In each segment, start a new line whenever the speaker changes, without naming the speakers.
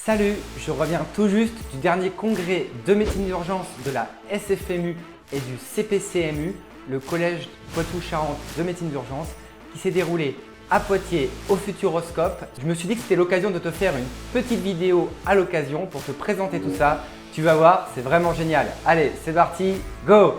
Salut, je reviens tout juste du dernier congrès de médecine d'urgence de la SFMU et du CPCMU, le collège Poitou-Charentes de médecine d'urgence, qui s'est déroulé à Poitiers au Futuroscope. Je me suis dit que c'était l'occasion de te faire une petite vidéo à l'occasion pour te présenter tout ça. Tu vas voir, c'est vraiment génial. Allez, c'est parti, go!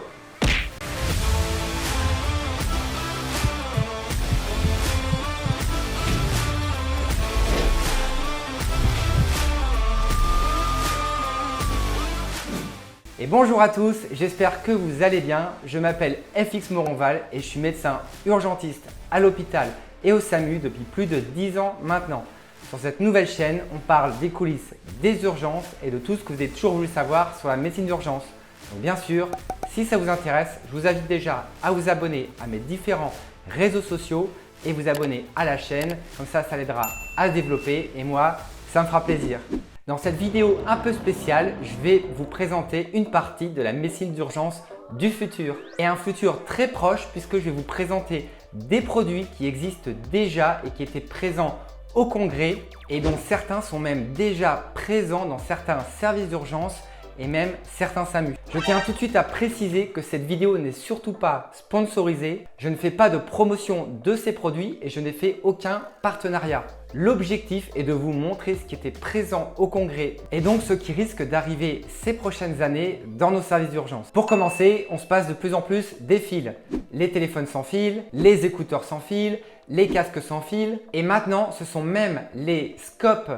Et bonjour à tous, j'espère que vous allez bien. Je m'appelle FX Moronval et je suis médecin urgentiste à l'hôpital et au SAMU depuis plus de 10 ans maintenant. Sur cette nouvelle chaîne, on parle des coulisses, des urgences et de tout ce que vous avez toujours voulu savoir sur la médecine d'urgence. Donc bien sûr, si ça vous intéresse, je vous invite déjà à vous abonner à mes différents réseaux sociaux et vous abonner à la chaîne. Comme ça l'aidera à se développer et moi, ça me fera plaisir. Dans cette vidéo un peu spéciale, je vais vous présenter une partie de la médecine d'urgence du futur. Et un futur très proche puisque je vais vous présenter des produits qui existent déjà et qui étaient présents au congrès et dont certains sont même déjà présents dans certains services d'urgence et même certains SAMU. Je tiens tout de suite à préciser que cette vidéo n'est surtout pas sponsorisée. Je ne fais pas de promotion de ces produits et je n'ai fait aucun partenariat. L'objectif est de vous montrer ce qui était présent au congrès et donc ce qui risque d'arriver ces prochaines années dans nos services d'urgence. Pour commencer, on se passe de plus en plus des fils. Les téléphones sans fil, les écouteurs sans fil, les casques sans fil et maintenant ce sont même les scopes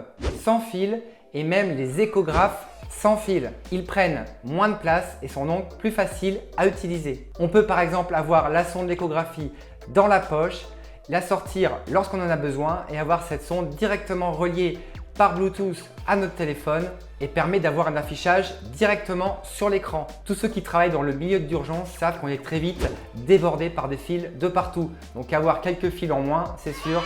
sans fil et même les échographes sans fil. Ils prennent moins de place et sont donc plus faciles à utiliser. On peut par exemple avoir la sonde d'échographie dans la poche, la sortir lorsqu'on en a besoin et avoir cette sonde directement reliée par Bluetooth à notre téléphone et permet d'avoir un affichage directement sur l'écran. Tous ceux qui travaillent dans le milieu d'urgence savent qu'on est très vite débordé par des fils de partout. Donc avoir quelques fils en moins, c'est sûr,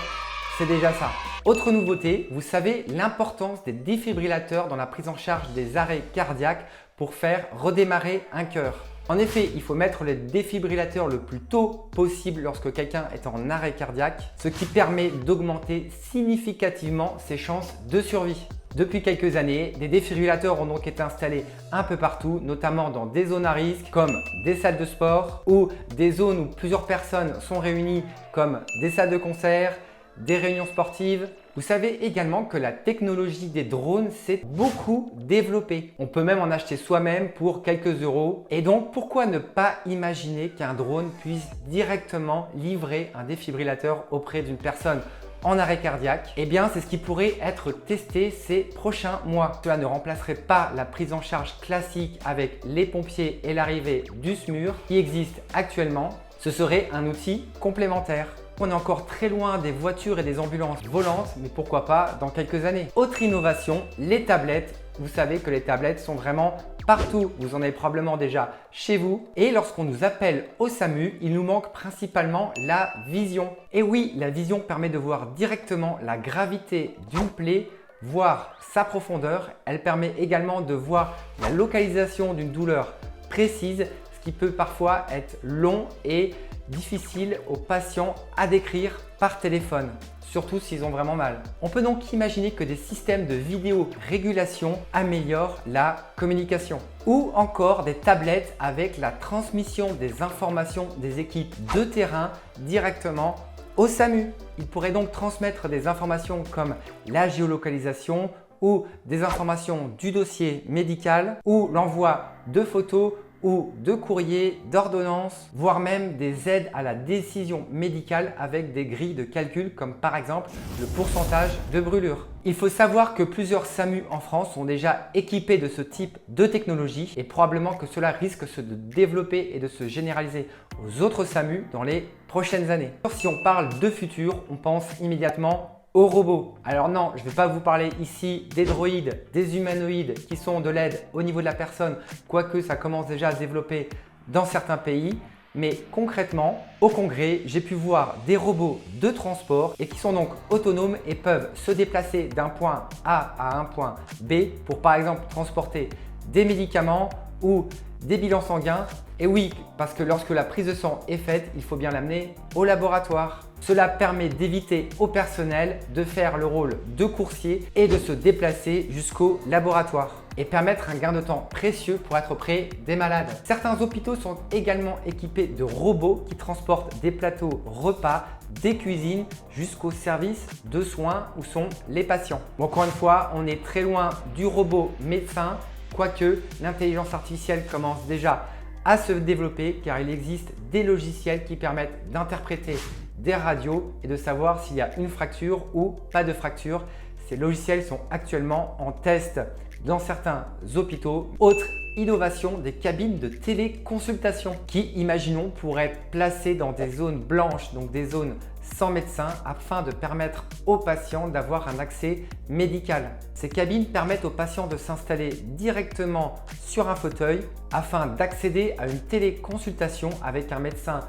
c'est déjà ça. Autre nouveauté, vous savez l'importance des défibrillateurs dans la prise en charge des arrêts cardiaques pour faire redémarrer un cœur. En effet, il faut mettre les défibrillateurs le plus tôt possible lorsque quelqu'un est en arrêt cardiaque, ce qui permet d'augmenter significativement ses chances de survie. Depuis quelques années, des défibrillateurs ont donc été installés un peu partout, notamment dans des zones à risque comme des salles de sport ou des zones où plusieurs personnes sont réunies comme des salles de concert, des réunions sportives. Vous savez également que la technologie des drones s'est beaucoup développée. On peut même en acheter soi-même pour quelques euros. Et donc, pourquoi ne pas imaginer qu'un drone puisse directement livrer un défibrillateur auprès d'une personne en arrêt cardiaque? Eh bien, c'est ce qui pourrait être testé ces prochains mois. Cela ne remplacerait pas la prise en charge classique avec les pompiers et l'arrivée du SMUR qui existe actuellement. Ce serait un outil complémentaire. On est encore très loin des voitures et des ambulances volantes, mais pourquoi pas dans quelques années. Autre innovation, les tablettes. Vous savez que les tablettes sont vraiment partout. Vous en avez probablement déjà chez vous. Et lorsqu'on nous appelle au SAMU, il nous manque principalement la vision. Et oui, la vision permet de voir directement la gravité d'une plaie, voir sa profondeur. Elle permet également de voir la localisation d'une douleur précise, ce qui peut parfois être long et difficile aux patients à décrire par téléphone, surtout s'ils ont vraiment mal. On peut donc imaginer que des systèmes de vidéo-régulation améliorent la communication ou encore des tablettes avec la transmission des informations des équipes de terrain directement au SAMU. Ils pourraient donc transmettre des informations comme la géolocalisation ou des informations du dossier médical ou l'envoi de photos ou de courriers, d'ordonnances, voire même des aides à la décision médicale avec des grilles de calcul comme par exemple le pourcentage de brûlure. Il faut savoir que plusieurs SAMU en France sont déjà équipés de ce type de technologie et probablement que cela risque de développer et de se généraliser aux autres SAMU dans les prochaines années. Si on parle de futur, on pense immédiatement aux robots. Alors non, je ne vais pas vous parler ici des droïdes, des humanoïdes qui sont de l'aide au niveau de la personne, quoique ça commence déjà à se développer dans certains pays. Mais concrètement, au congrès, j'ai pu voir des robots de transport et qui sont donc autonomes et peuvent se déplacer d'un point A à un point B pour par exemple transporter des médicaments ou des bilans sanguins. Et oui, parce que lorsque la prise de sang est faite, il faut bien l'amener au laboratoire. Cela permet d'éviter au personnel de faire le rôle de coursier et de se déplacer jusqu'au laboratoire et permettre un gain de temps précieux pour être près des malades. Certains hôpitaux sont également équipés de robots qui transportent des plateaux repas, des cuisines jusqu'au service de soins où sont les patients. Bon, encore une fois, on est très loin du robot médecin, quoique l'intelligence artificielle commence déjà à se développer car il existe des logiciels qui permettent d'interpréter des radios et de savoir s'il y a une fracture ou pas de fracture. Ces logiciels sont actuellement en test dans certains hôpitaux. Autre innovation, des cabines de téléconsultation qui, imaginons, pourraient être placées dans des zones blanches, donc des zones sans médecin, afin de permettre aux patients d'avoir un accès médical. Ces cabines permettent aux patients de s'installer directement sur un fauteuil afin d'accéder à une téléconsultation avec un médecin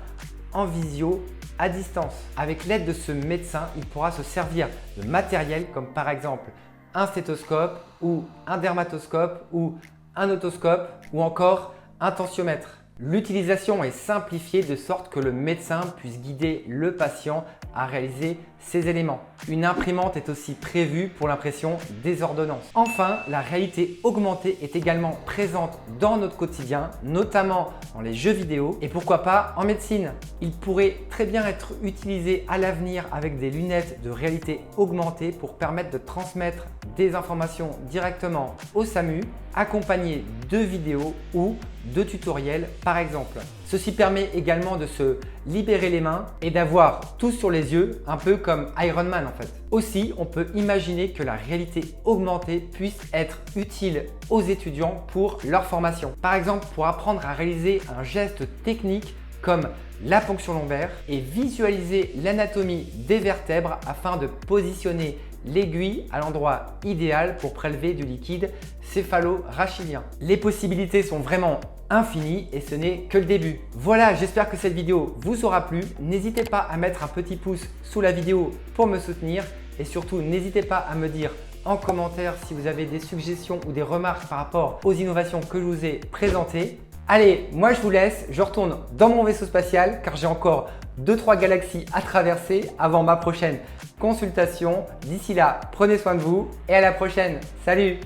en visio à distance. Avec l'aide de ce médecin, il pourra se servir de matériel comme par exemple un stéthoscope ou un dermatoscope ou un otoscope ou encore un tensiomètre. L'utilisation est simplifiée de sorte que le médecin puisse guider le patient à réaliser ces éléments. Une imprimante est aussi prévue pour l'impression des ordonnances. Enfin, la réalité augmentée est également présente dans notre quotidien, notamment dans les jeux vidéo et pourquoi pas en médecine. Il pourrait très bien être utilisé à l'avenir avec des lunettes de réalité augmentée pour permettre de transmettre des informations directement au SAMU, accompagné de vidéos ou de tutoriels par exemple. Ceci permet également de se libérer les mains et d'avoir tout sur les yeux, un peu comme Iron Man en fait. Aussi, on peut imaginer que la réalité augmentée puisse être utile aux étudiants pour leur formation. Par exemple, pour apprendre à réaliser un geste technique comme la ponction lombaire et visualiser l'anatomie des vertèbres afin de positionner l'aiguille à l'endroit idéal pour prélever du liquide céphalo-rachidien. Les possibilités sont vraiment infinies et ce n'est que le début. Voilà, j'espère que cette vidéo vous aura plu. N'hésitez pas à mettre un petit pouce sous la vidéo pour me soutenir et surtout n'hésitez pas à me dire en commentaire si vous avez des suggestions ou des remarques par rapport aux innovations que je vous ai présentées. Allez, moi je vous laisse, je retourne dans mon vaisseau spatial car j'ai encore 2-3 galaxies à traverser avant ma prochaine consultation. D'ici là, prenez soin de vous et à la prochaine. Salut!